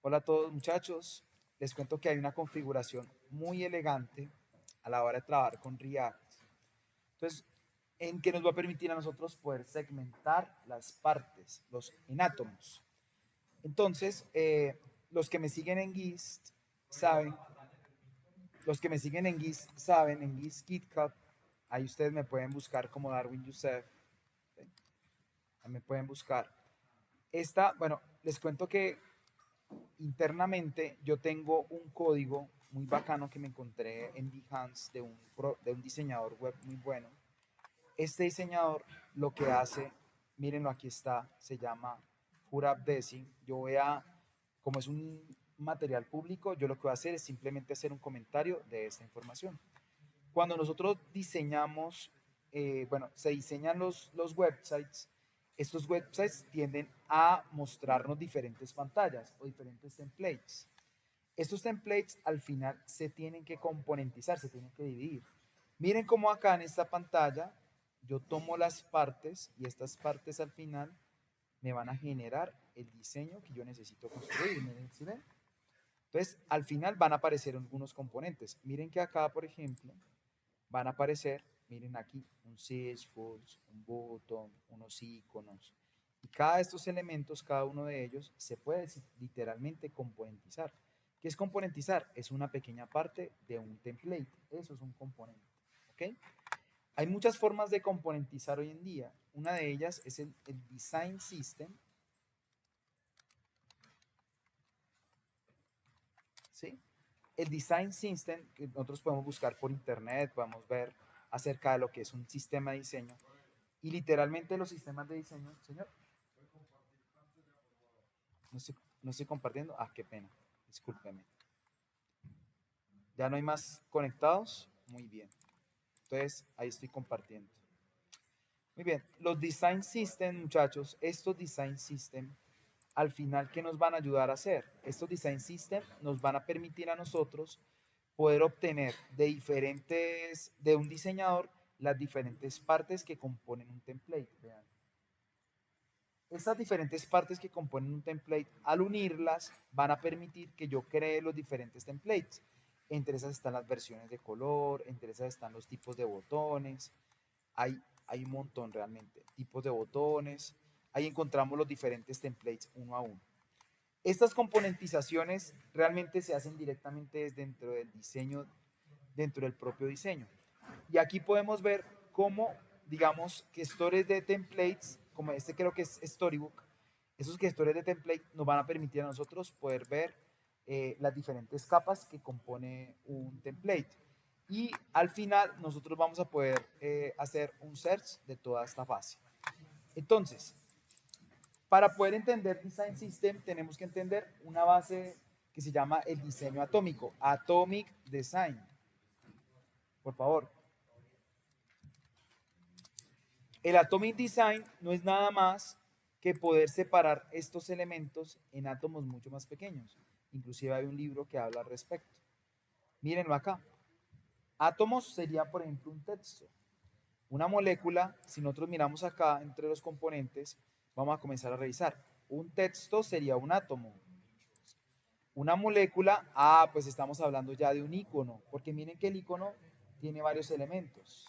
Hola a todos muchachos, les cuento que hay una configuración muy elegante a la hora de trabajar con React. Entonces, en que nos va a permitir a nosotros poder segmentar las partes, los en átomos. Entonces, los que me siguen en GIST saben, los que me siguen en GIST saben, en GIST KitKat, ahí ustedes me pueden buscar como Darwin Youssef, ¿sí? Ahí me pueden buscar. Bueno, les cuento que internamente yo tengo un código muy bacano que me encontré en Behance de un diseñador web muy bueno. Este diseñador lo que hace, mírenlo aquí está, se llama Furabdesi. Como es un material público, yo lo que voy a hacer es simplemente hacer un comentario de esta información. Cuando nosotros diseñamos, se diseñan los websites, estos websites tienden a mostrarnos diferentes pantallas o diferentes templates. Estos templates al final se tienen que componentizar, se tienen que dividir. Miren cómo acá en esta pantalla yo tomo las partes y estas partes al final me van a generar el diseño que yo necesito construir. Miren, ¿sí ven? Entonces, al final van a aparecer algunos componentes. Miren que acá, por ejemplo, van a aparecer, miren aquí, un sysfulls, un button, unos iconos. Y cada de estos elementos, cada uno de ellos, se puede literalmente componentizar. ¿Qué es componentizar? Es una pequeña parte de un template. Eso es un componente. ¿Ok? Hay muchas formas de componentizar hoy en día. Una de ellas es el design system. ¿Sí? El design system, que nosotros podemos buscar por internet, podemos ver acerca de lo que es un sistema de diseño. Y literalmente los sistemas de diseño, señor, no estoy compartiendo. Ah, qué pena, discúlpeme. ¿Ya no hay más conectados? Muy bien. Entonces, ahí estoy compartiendo. Muy bien, los design system, muchachos, estos design system, al final, ¿qué nos van a ayudar a hacer? Estos design system nos van a permitir a nosotros poder obtener de un diseñador las diferentes partes que componen un template. Vean. Estas diferentes partes que componen un template, al unirlas, van a permitir que yo cree los diferentes templates. Entre esas están las versiones de color, entre esas están los tipos de botones. Hay un montón realmente, tipos de botones. Ahí encontramos los diferentes templates uno a uno. Estas componentizaciones realmente se hacen directamente desde dentro del diseño, dentro del propio diseño. Y aquí podemos ver cómo, digamos, gestores de templates, como este creo que es Storybook, esos gestores de template nos van a permitir a nosotros poder ver las diferentes capas que compone un template. Y al final nosotros vamos a poder hacer un search de toda esta fase. Entonces, para poder entender Design System tenemos que entender una base que se llama el diseño atómico, Atomic Design. Por favor. El Atomic Design no es nada más que poder separar estos elementos en átomos mucho más pequeños. Inclusive hay un libro que habla al respecto. Mírenlo acá. Átomos sería, por ejemplo, un texto. Una molécula, si nosotros miramos acá entre los componentes, vamos a comenzar a revisar. Un texto sería un átomo. Una molécula, pues estamos hablando ya de un icono, porque miren que el icono tiene varios elementos.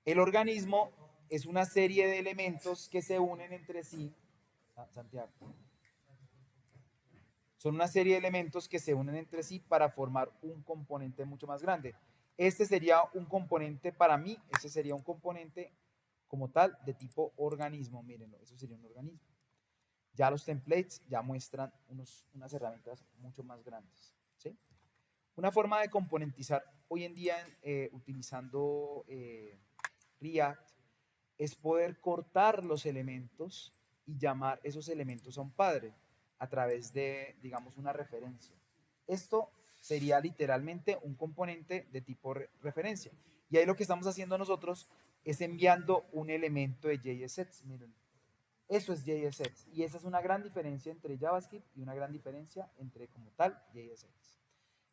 El organismo es una serie de elementos que se unen entre sí. Santiago. Son una serie de elementos que se unen entre sí para formar un componente mucho más grande. Este sería un componente para mí, este sería un componente como tal de tipo organismo. Mírenlo, eso sería un organismo. Ya los templates ya muestran unas herramientas mucho más grandes. ¿Sí? Una forma de componentizar hoy en día utilizando React es poder cortar los elementos y llamar esos elementos a un padre a través de, digamos, una referencia. Esto sería literalmente un componente de tipo referencia. Y ahí lo que estamos haciendo nosotros es enviando un elemento de JSX. Miren, eso es JSX. Y esa es una gran diferencia entre JavaScript y una gran diferencia entre como tal JSX.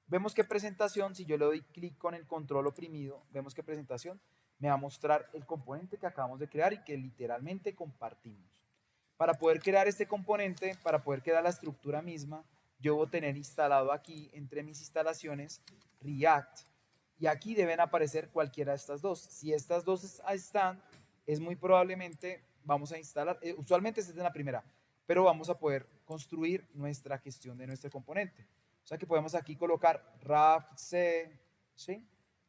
Vemos que presentación, si yo le doy clic con el control oprimido, vemos que presentación me va a mostrar el componente que acabamos de crear y que literalmente compartimos. Para poder crear este componente, para poder crear la estructura misma, yo debo tener instalado aquí, entre mis instalaciones, React. Y aquí deben aparecer cualquiera de estas dos. Si estas dos están, es muy probablemente vamos a instalar, usualmente esta es la primera, pero vamos a poder construir nuestra gestión de nuestro componente. O sea que podemos aquí colocar RAFC, ¿sí?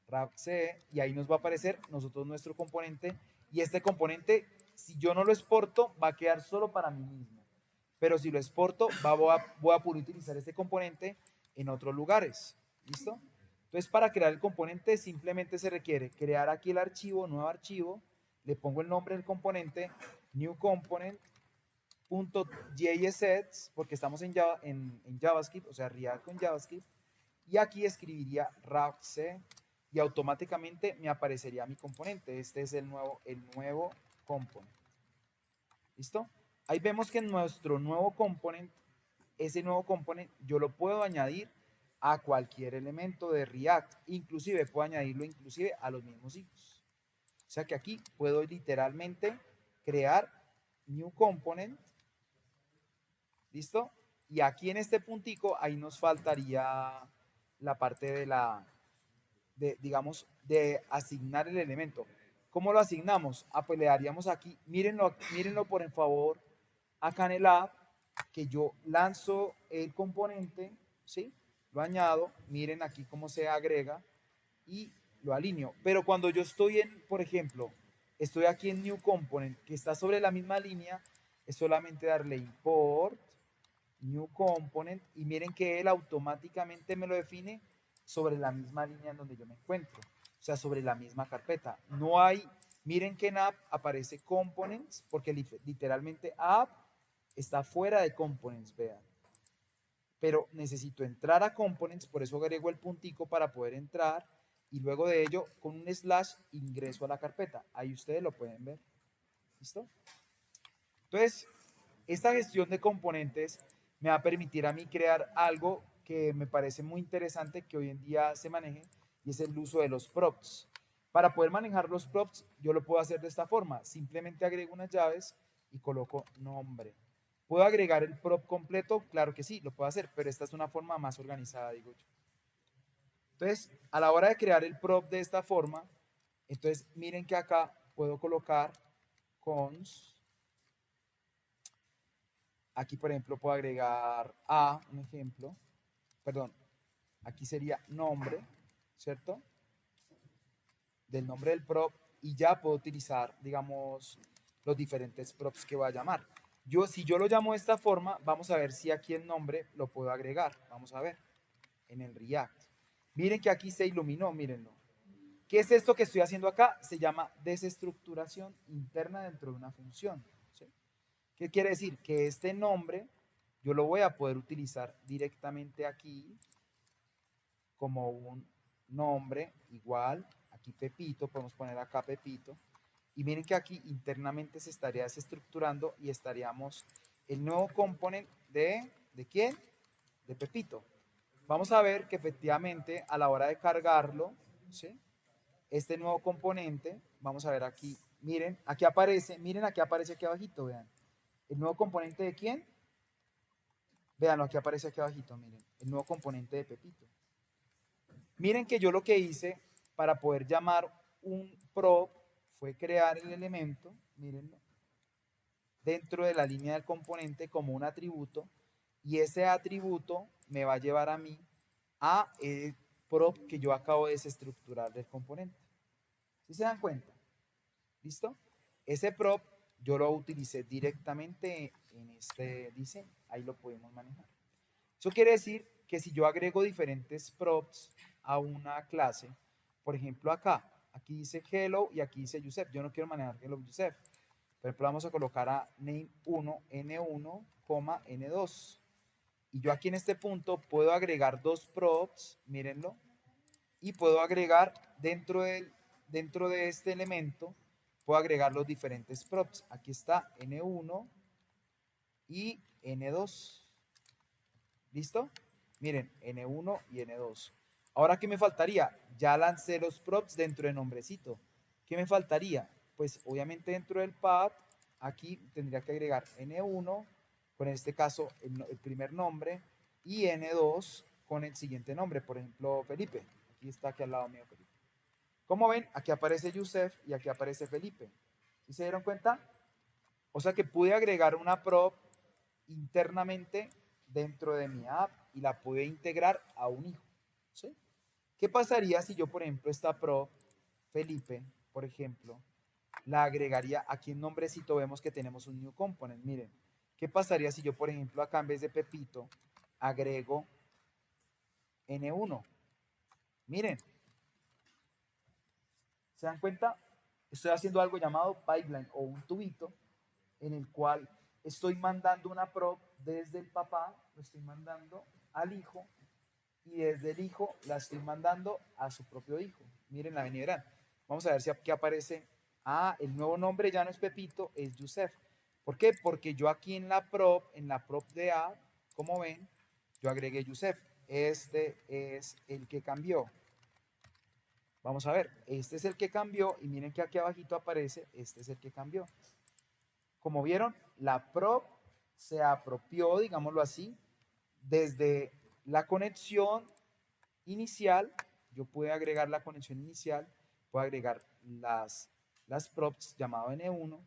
RAFC, y ahí nos va a aparecer nosotros nuestro componente. Y este componente, si yo no lo exporto, va a quedar solo para mí mismo. Pero si lo exporto, voy a poder utilizar este componente en otros lugares. ¿Listo? Entonces, para crear el componente, simplemente se requiere crear aquí el archivo, nuevo archivo, le pongo el nombre del componente, new component.jsx, porque estamos en JavaScript, o sea, React con JavaScript, y aquí escribiría RAWC y automáticamente me aparecería mi componente. Este es el nuevo component. ¿Listo? Ahí vemos que en nuestro nuevo component, ese nuevo component yo lo puedo añadir a cualquier elemento de React, inclusive puedo añadirlo inclusive a los mismos hijos. O sea que aquí puedo literalmente crear new component, ¿listo? Y aquí en este puntico, ahí nos faltaría la parte digamos, de asignar el elemento. ¿Cómo lo asignamos? Ah, pues le daríamos aquí, mírenlo por favor, acá en el app, que yo lanzo el componente, ¿sí? Lo añado, miren aquí cómo se agrega y lo alineo. Pero cuando yo estoy por ejemplo, estoy aquí en New Component, que está sobre la misma línea, es solamente darle import, New Component, y miren que él automáticamente me lo define sobre la misma línea en donde yo me encuentro, o sea, sobre la misma carpeta. No hay, miren que en app aparece components, porque literalmente app está fuera de components, vean. Pero necesito entrar a components, por eso agrego el puntico para poder entrar, y luego de ello, con un slash, ingreso a la carpeta. Ahí ustedes lo pueden ver. ¿Listo? Entonces, esta gestión de componentes me va a permitir a mí crear algo que me parece muy interesante que hoy en día se maneje, y es el uso de los props. Para poder manejar los props, yo lo puedo hacer de esta forma. Simplemente agrego unas llaves y coloco nombre. ¿Puedo agregar el prop completo? Claro que sí, lo puedo hacer, pero esta es una forma más organizada, digo yo. Entonces, a la hora de crear el prop de esta forma, entonces miren que acá puedo colocar cons. Aquí, por ejemplo, puedo agregar un ejemplo, perdón, aquí sería nombre, ¿cierto? Del nombre del prop, y ya puedo utilizar, digamos, los diferentes props que voy a llamar. Si yo lo llamo de esta forma, vamos a ver si aquí el nombre lo puedo agregar. Vamos a ver en el React. Miren que aquí se iluminó, mírenlo. ¿Qué es esto que estoy haciendo acá? Se llama desestructuración interna dentro de una función. ¿Sí? ¿Qué quiere decir? Que este nombre yo lo voy a poder utilizar directamente aquí como un nombre igual. Aquí Pepito, podemos poner acá Pepito. Y miren que aquí internamente se estaría desestructurando y estaríamos el nuevo componente ¿de quién? De Pepito. Vamos a ver que efectivamente a la hora de cargarlo, ¿sí? Este nuevo componente, vamos a ver aquí, miren, miren aquí aparece aquí abajito, vean. ¿El nuevo componente de quién? Vean, aquí aparece aquí abajito, miren. El nuevo componente de Pepito. Miren que yo lo que hice para poder llamar un prop fue crear el elemento, mírenlo, dentro de la línea del componente como un atributo, y ese atributo me va a llevar a mí a el prop que yo acabo de desestructurar del componente. ¿Sí se dan cuenta? ¿Listo? Ese prop yo lo utilicé directamente en este diseño. Ahí lo podemos manejar. Eso quiere decir que si yo agrego diferentes props a una clase, por ejemplo acá, aquí dice hello y aquí dice Yusef. Yo no quiero manejar hello Yusef. Por ejemplo, vamos a colocar a name1, n1, n2. Y yo aquí en este punto puedo agregar dos props, mírenlo, y puedo agregar dentro de este elemento, puedo agregar los diferentes props. Aquí está N1 y N2. ¿Listo? Miren, N1 y N2. Ahora, ¿qué me faltaría? Ya lancé los props dentro de nombrecito. ¿Qué me faltaría? Pues obviamente dentro del path aquí tendría que agregar N1 con en este caso el primer nombre y N2 con el siguiente nombre, por ejemplo Felipe. Aquí está aquí al lado mío Felipe. Como ven, aquí aparece Yusef y aquí aparece Felipe. ¿Sí se dieron cuenta? O sea que pude agregar una prop internamente dentro de mi app y la pude integrar a un hijo. ¿Sí? ¿Qué pasaría si yo, por ejemplo, esta prop Felipe, por ejemplo, la agregaría aquí en nombrecito? Vemos que tenemos un new component. Miren, ¿qué pasaría si yo, por ejemplo, acá en vez de Pepito, agrego N1? Miren, ¿se dan cuenta? Estoy haciendo algo llamado pipeline o un tubito en el cual estoy mandando una prop desde el papá, lo estoy mandando al hijo y desde el hijo la estoy mandando a su propio hijo. Miren la venidera. Vamos a ver si aquí aparece. Ah, el nuevo nombre ya no es Pepito, es Yusef. ¿Por qué? Porque yo aquí en la prop de A, como ven, yo agregué Yusef. Este es el que cambió. Vamos a ver, este es el que cambió y miren que aquí abajito aparece, este es el que cambió. Como vieron, la prop se apropió, digámoslo así, desde la conexión inicial. Yo puedo agregar la conexión inicial, puedo agregar las props llamado N1,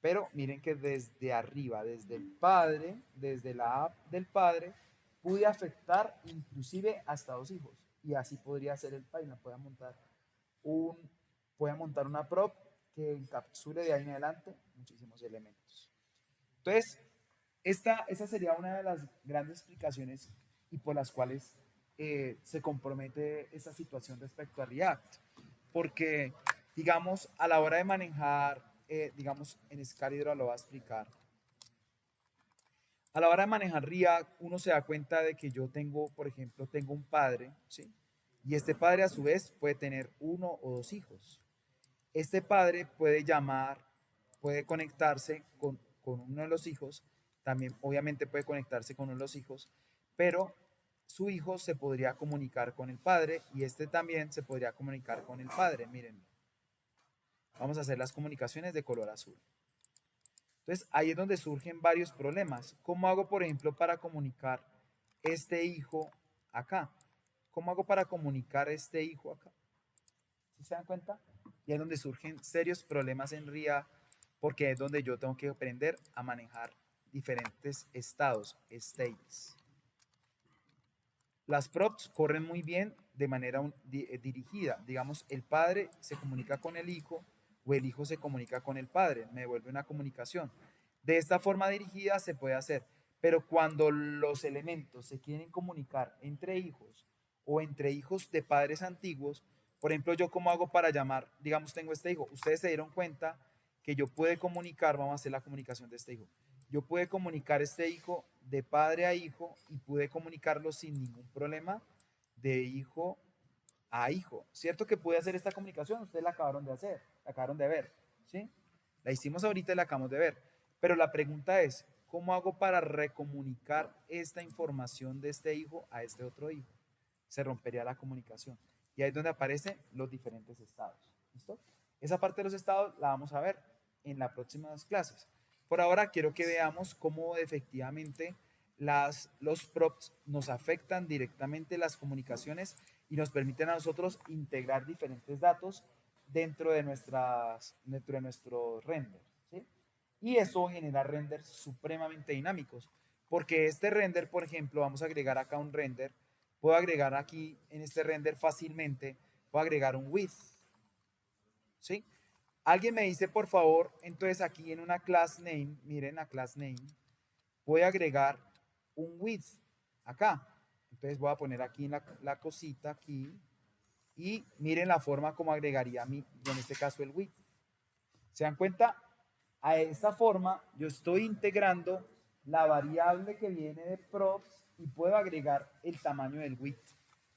pero miren que desde arriba, desde el padre, desde la app del padre, pude afectar inclusive hasta dos hijos. Y así podría ser el pipeline. Un, puede montar una prop que encapsule de ahí en adelante muchísimos elementos. Entonces, esa sería una de las grandes explicaciones y por las cuales se compromete esa situación respecto a React. Porque, digamos, a la hora de manejar, digamos, en Scalidro lo va a explicar. A la hora de manejar React, uno se da cuenta de que yo tengo, por ejemplo, tengo un padre, ¿sí? Y este padre a su vez puede tener uno o dos hijos. Este padre puede llamar, puede conectarse con uno de los hijos, también obviamente puede conectarse con uno de los hijos, pero su hijo se podría comunicar con el padre y este también se podría comunicar con el padre. Miren, vamos a hacer las comunicaciones de color azul. Entonces ahí es donde surgen varios problemas. ¿Cómo hago, por ejemplo, para comunicar este hijo acá? ¿Cómo hago para comunicar este hijo acá? ¿Sí se dan cuenta? Y es donde surgen serios problemas en RIA, porque es donde yo tengo que aprender a manejar diferentes estados, states. Las props corren muy bien de manera dirigida. Digamos, el padre se comunica con el hijo o el hijo se comunica con el padre. Me devuelve una comunicación. De esta forma dirigida se puede hacer. Pero cuando los elementos se quieren comunicar entre hijos o entre hijos de padres antiguos, por ejemplo, yo cómo hago para llamar, digamos, tengo este hijo. Ustedes se dieron cuenta que yo pude comunicar, vamos a hacer la comunicación de este hijo. Yo pude comunicar este hijo de padre a hijo y pude comunicarlo sin ningún problema de hijo a hijo. ¿Cierto que pude hacer esta comunicación? Ustedes la acabaron de hacer, la acabaron de ver, ¿sí? La hicimos ahorita y la acabamos de ver. Pero la pregunta es, ¿cómo hago para recomunicar esta información de este hijo a este otro hijo? Se rompería la comunicación. Y ahí es donde aparecen los diferentes estados. ¿Listo? Esa parte de los estados la vamos a ver en las próximas clases. Por ahora quiero que veamos cómo efectivamente los props nos afectan directamente las comunicaciones y nos permiten a nosotros integrar diferentes datos dentro de nuestro render. ¿Sí? Y eso genera renders supremamente dinámicos. Porque este render, por ejemplo, vamos a agregar acá un render. Puedo agregar aquí en este render fácilmente, puedo agregar un width. ¿Sí? Alguien me dice, por favor, entonces aquí en una class name, miren la class name, voy a agregar un width acá. Entonces voy a poner aquí la cosita aquí y miren la forma como agregaría en este caso el width. ¿Se dan cuenta? A esta forma yo estoy integrando la variable que viene de props y puedo agregar el tamaño del width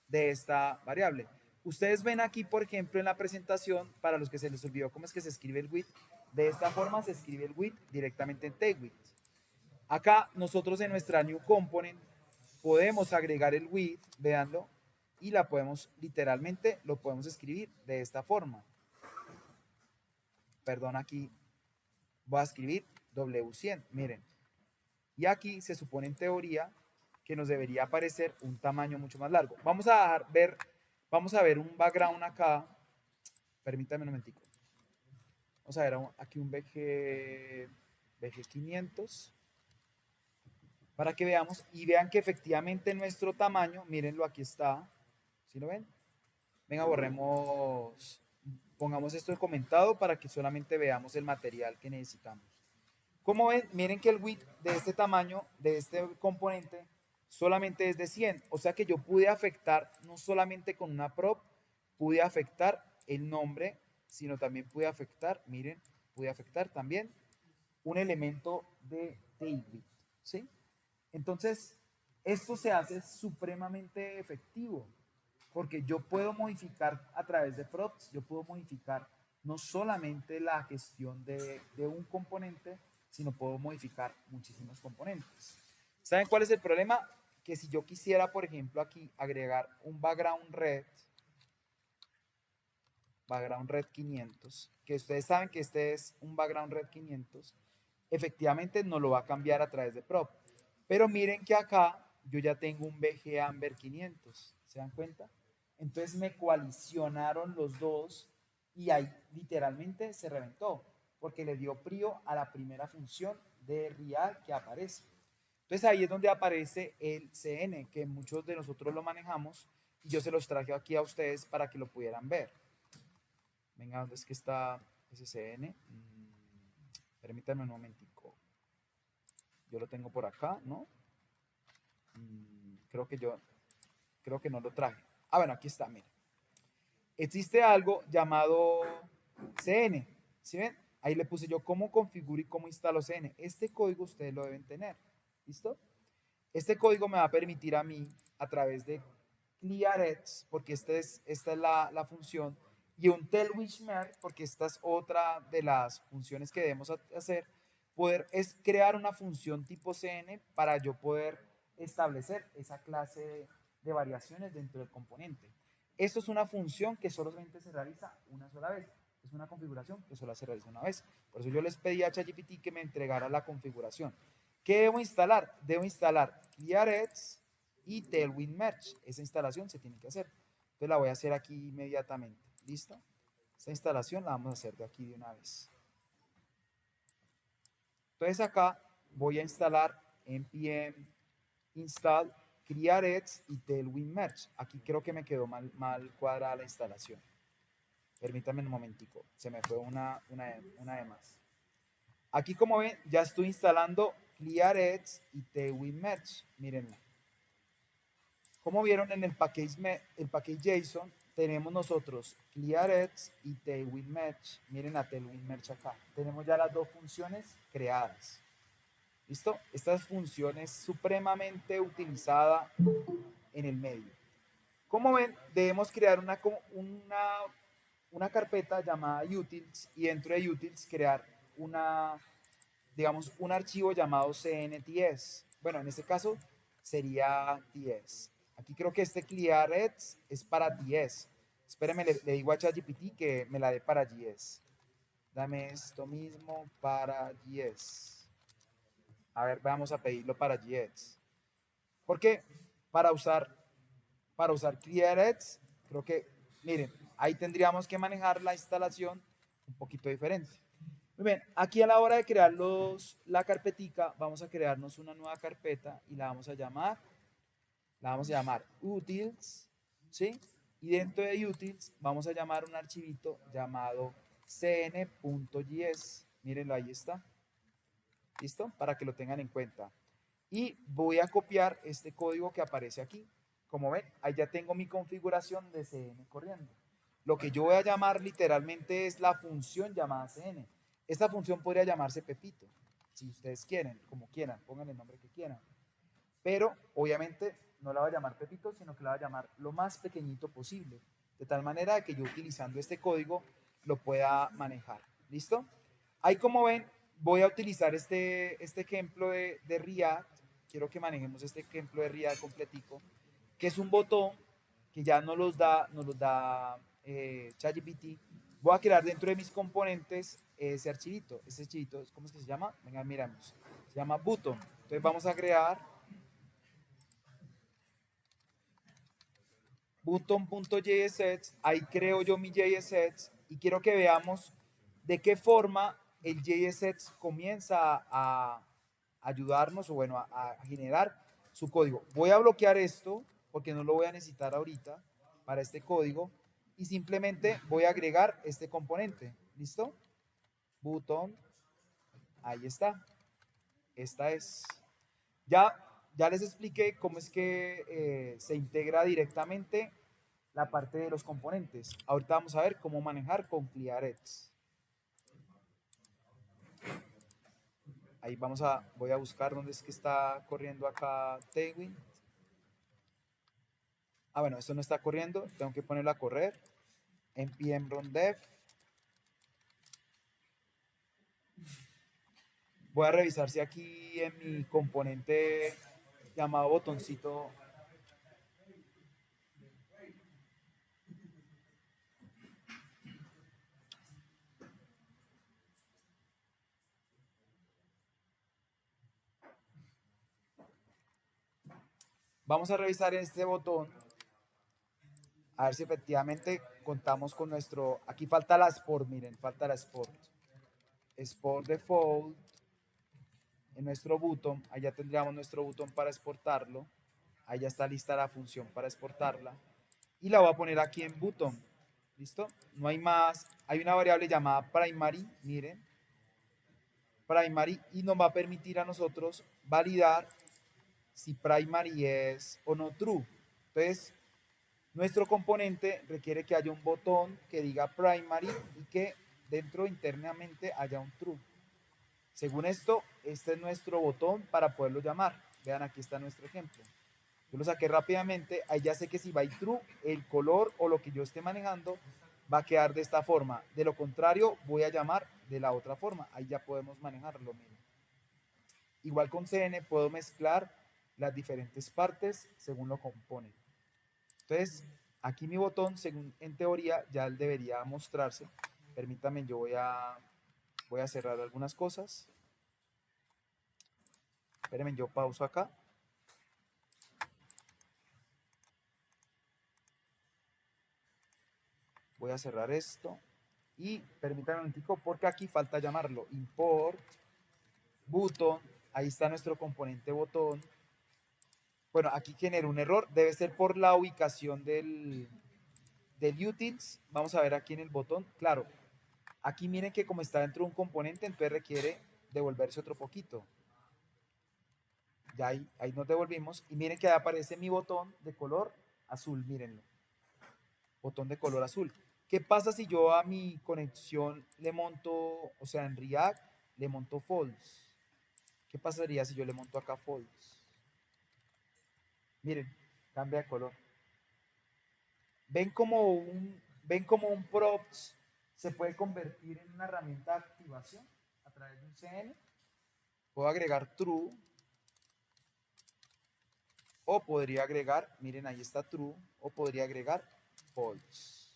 de esta variable. Ustedes ven aquí, por ejemplo, en la presentación, para los que se les olvidó cómo es que se escribe el width, de esta forma se escribe el width directamente en TWidth. Acá nosotros en nuestra new component podemos agregar el width, veanlo, y la podemos literalmente, lo podemos escribir de esta forma. Perdón, aquí voy a escribir W100, miren. Y aquí se supone en teoría que nos debería aparecer un tamaño mucho más largo. Vamos a ver un background acá. Permítame un momentico. Vamos a ver aquí un BG 500 para que veamos y vean que efectivamente nuestro tamaño, mírenlo, aquí está. ¿Sí lo ven? Venga, pongamos esto comentado para que solamente veamos el material que necesitamos. Como ven, miren que el width de este tamaño, de este componente, solamente es de 100. O sea que yo pude afectar, no solamente con una prop, pude afectar el nombre, sino también pude afectar, miren, pude afectar también un elemento de tail width, ¿sí? Entonces, esto se hace supremamente efectivo, porque yo puedo modificar a través de props, yo puedo modificar no solamente la gestión de un componente, sino puedo modificar muchísimos componentes. ¿Saben cuál es el problema? Que si yo quisiera, por ejemplo, aquí agregar un background red 500, que ustedes saben que este es un background red 500, efectivamente no lo va a cambiar a través de prop. Pero miren que acá yo ya tengo un BG Amber 500, ¿se dan cuenta? Entonces me coalicionaron los dos y ahí literalmente se reventó, porque le dio prio a la primera función de real que aparece. Entonces ahí es donde aparece el CN, que muchos de nosotros lo manejamos y yo se los traje aquí a ustedes para que lo pudieran ver. Venga, ¿dónde es que está ese CN? Permítanme un momentico. Yo lo tengo por acá, ¿no? Creo que no lo traje. Ah, bueno, aquí está, miren. Existe algo llamado CN, ¿sí ven? Ahí le puse yo cómo configuro y cómo instalo CN. Este código ustedes lo deben tener, ¿listo? Este código me va a permitir a mí, a través de clearEdge, porque esta es la función, y un telwishmer, porque esta es otra de las funciones que debemos hacer, es crear una función tipo CN para yo poder establecer esa clase de variaciones dentro del componente. Esto es una función que solamente se realiza una sola vez. Es una configuración que solo se realiza una vez. Por eso yo les pedí a ChatGPT que me entregara la configuración. ¿Qué debo instalar? Debo instalar ClearEdge y Tailwind Merge. Esa instalación se tiene que hacer. Entonces la voy a hacer aquí inmediatamente. ¿Listo? Esta instalación la vamos a hacer de aquí de una vez. Entonces acá voy a instalar npm install ClearEdge y Tailwind Merge. Aquí creo que me quedó mal cuadrada la instalación. Permítanme un momentico. Se me fue una de más. Aquí como ven, ya estoy instalando ClearEdge y Tailwind Merge. Mírenlo. Como vieron en el package JSON, tenemos nosotros ClearEdge y Tailwind Merge. Miren a Tailwind Merge acá. Tenemos ya las dos funciones creadas. ¿Listo? Esta función es supremamente utilizada en el medio. Como ven, debemos crear una carpeta llamada utils y dentro de utils crear digamos, un archivo llamado cnts. Bueno, en este caso sería ts. Aquí creo que este clearEdge es para ts. Espérenme, le digo a ChatGPT que me la dé para JS. Dame esto mismo para JS. A ver, vamos a pedirlo para JS. Porque para usar ClearEdge, creo que, miren, ahí tendríamos que manejar la instalación un poquito diferente. Muy bien, aquí a la hora de crear la carpetica, vamos a crearnos una nueva carpeta y la vamos a llamar utils, ¿sí? Y dentro de utils vamos a llamar un archivito llamado cn.js. Mírenlo, ahí está. ¿Listo? Para que lo tengan en cuenta. Y voy a copiar este código que aparece aquí. Como ven, ahí ya tengo mi configuración de CN corriendo. Lo que yo voy a llamar literalmente es la función llamada CN. Esta función podría llamarse Pepito, si ustedes quieren, como quieran, pongan el nombre que quieran. Pero obviamente no la voy a llamar Pepito, sino que la voy a llamar lo más pequeñito posible. De tal manera que yo utilizando este código lo pueda manejar. ¿Listo? Ahí como ven, voy a utilizar este ejemplo de React. Quiero que manejemos este ejemplo de React completico, que es un botón que ya nos los da ChatGPT voy a crear dentro de mis componentes ese archivito. Ese archivito, ¿cómo es que se llama? Venga, miramos. Se llama button. Entonces vamos a crear button.jsets. Ahí creo yo mi JSets y quiero que veamos de qué forma el JSets comienza a ayudarnos o bueno, a generar su código. Voy a bloquear esto porque no lo voy a necesitar ahorita para este código y simplemente voy a agregar este componente. ¿Listo? Button. Ahí está. Esta es. Ya, ya les expliqué cómo es que se integra directamente la parte de los componentes. Ahorita vamos a ver cómo manejar con ClearEdge. Ahí voy a buscar dónde es que está corriendo acá Tailwind. Ah, bueno, esto no está corriendo, tengo que ponerlo a correr. npm run dev. Voy a revisar si aquí en mi componente llamado botoncito vamos a revisar este botón a ver si efectivamente contamos con nuestro, aquí falta la Sport, miren, falta la Sport. Sport default, en nuestro botón, allá tendríamos nuestro botón para exportarlo, ahí ya está lista la función para exportarla, y la voy a poner aquí en botón, ¿listo? No hay más, hay una variable llamada primary, miren, primary, y nos va a permitir a nosotros validar si primary es o no true. Entonces, nuestro componente requiere que haya un botón que diga primary y que dentro internamente haya un true. Según esto, este es nuestro botón para poderlo llamar. Vean, aquí está nuestro ejemplo. Yo lo saqué rápidamente, ahí ya sé que si va y true, el color o lo que yo esté manejando va a quedar de esta forma. De lo contrario, voy a llamar de la otra forma. Ahí ya podemos manejarlo. Miren. Igual con CN puedo mezclar las diferentes partes según lo componen. Entonces, aquí mi botón, según en teoría, ya debería mostrarse. Permítanme, yo voy a cerrar algunas cosas. Espérenme, yo pauso acá. Voy a cerrar esto. Y permítanme un momentico porque aquí falta llamarlo. Import, button. Ahí está nuestro componente botón. Bueno, aquí genera un error. Debe ser por la ubicación del utils. Vamos a ver aquí en el botón. Claro, aquí miren que como está dentro de un componente, entonces requiere devolverse otro poquito. Ya ahí nos devolvimos. Y miren que ahí aparece mi botón de color azul. Mírenlo. Botón de color azul. ¿Qué pasa si yo a mi conexión le monto, o sea, en React, le monto false? ¿Qué pasaría si yo le monto acá false? Miren, cambia de color. ¿Ven como un props se puede convertir en una herramienta de activación a través de un CN? Puedo agregar true o podría agregar, miren ahí está true, o podría agregar false.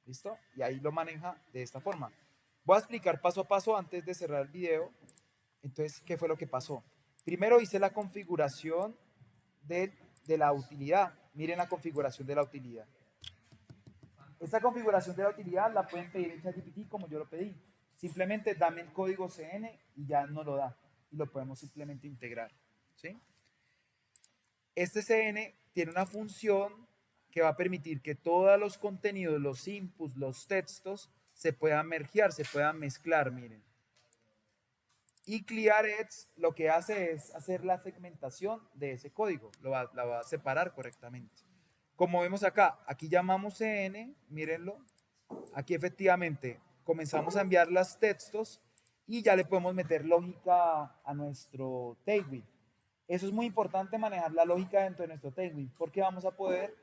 ¿Listo? Y ahí lo maneja de esta forma. Voy a explicar paso a paso antes de cerrar el video. Entonces, ¿qué fue lo que pasó? Primero hice la configuración de la utilidad. Miren la configuración de la utilidad. Esta configuración de la utilidad la pueden pedir en ChatGPT como yo lo pedí. Simplemente dame el código CN y ya no lo da. Y lo podemos simplemente integrar. ¿Sí? Este CN tiene una función que va a permitir que todos los contenidos, los inputs, los textos, se puedan mergear, se puedan mezclar, miren. Y ClearEdge lo que hace es hacer la segmentación de ese código, la va a separar correctamente. Como vemos acá, aquí llamamos CN, mírenlo, aquí efectivamente comenzamos a enviar los textos y ya le podemos meter lógica a nuestro Tailwind. Eso es muy importante manejar la lógica dentro de nuestro Tailwind porque vamos a poder,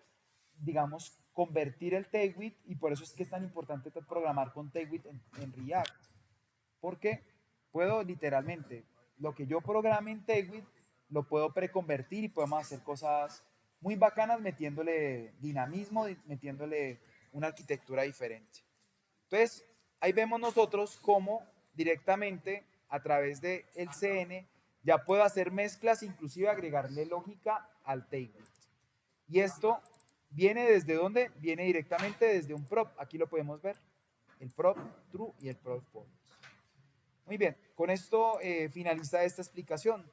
digamos, convertir el Tailwind y por eso es que es tan importante programar con Tailwind en React. Porque puedo literalmente, lo que yo programe en Tailwind, lo puedo preconvertir y podemos hacer cosas muy bacanas metiéndole dinamismo, metiéndole una arquitectura diferente. Entonces, ahí vemos nosotros cómo directamente a través del CN ya puedo hacer mezclas, inclusive agregarle lógica al table. Y esto viene desde dónde? Viene directamente desde un prop. Aquí lo podemos ver. El prop true y el prop false. Muy bien, con esto finaliza esta explicación.